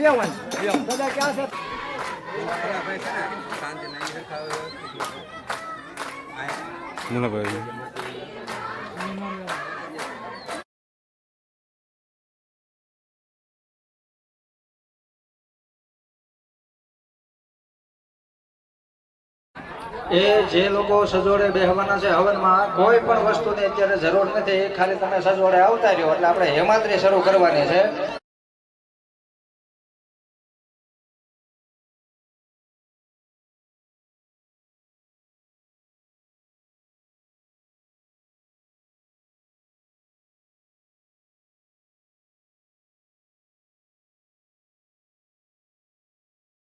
દાદા ક્યાં છે? મુલાભાઈ એ જે લોકો સજોડે બેહવાના છે હવનમાં કોઈ પણ વસ્તુની અત્યારે જરૂર નથી, ખાલી તમે સજોડે આવતા રહ્યો એટલે આપણે હેમાંત્રી શરૂ કરવાની છે.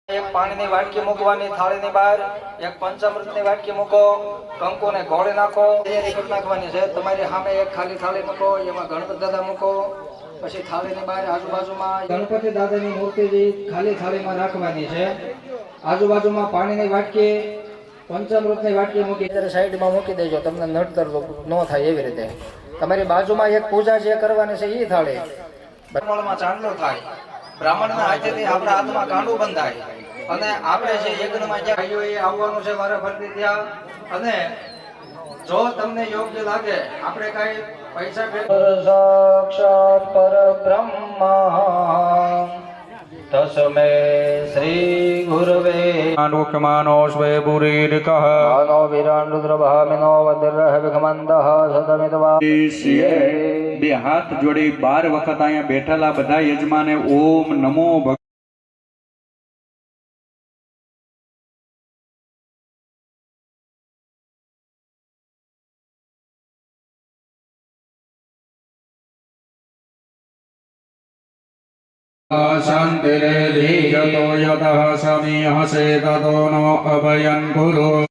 એક પાણીની વાટકી મૂકવાની થાળીની બહાર, એક પંચામૃતની વાટકી મૂકો, કંકુને ઘોળે નાખો, તૈયારી કરી નાખવાની છે. તમારી સામે એક ખાલી થાળી મૂકો, એમાં ગણપતિ દાદા મૂકો. પછી થાળીની બહાર આજુબાજુમાં ગણપતિ દાદાની મૂર્તિ ખાલી થાળીમાં રાખવાની છે. આજુબાજુમાં પાણીની વાટકી, પંચામૃતની વાટકી મૂકી ત્યારે સાઈડમાં મૂકી દેજો, તમને નડતર ન થાય એવી રીતે. તમારી બાજુમાં એક પૂજા જે કરવાની છે એ થાળી બ્રાહ્મણમાં ચાંદલો થાય, બ્રાહ્મણના હાથેથી આપણા હાથમાં કાંડું બંધાય અને આપણે જે યજ્ઞમાં જ્યાં ભાઈઓ એ આવવાનું છે મારા ફરતી ત્યાં. અને જો તમને યોગ્ય લાગે આપણે કાંઈ પૈસા સાક્ષાત પરબ્રહ્મ તસ્મે શ્રી ગુરવે આનુકમાનો સ્વે પુરીરકઃ માનો વિરાન રુદ્રભામિનો વદ્રહ વિઘમંદઃ સદમિતવા. બે હાથ જોડી 12 વખત અહીંયા બેઠેલા બધા યજમાને ઓમ નમો શાંતિરેધિ જતો યતઃ સમિહસે તતો નો અભયં ગુરુ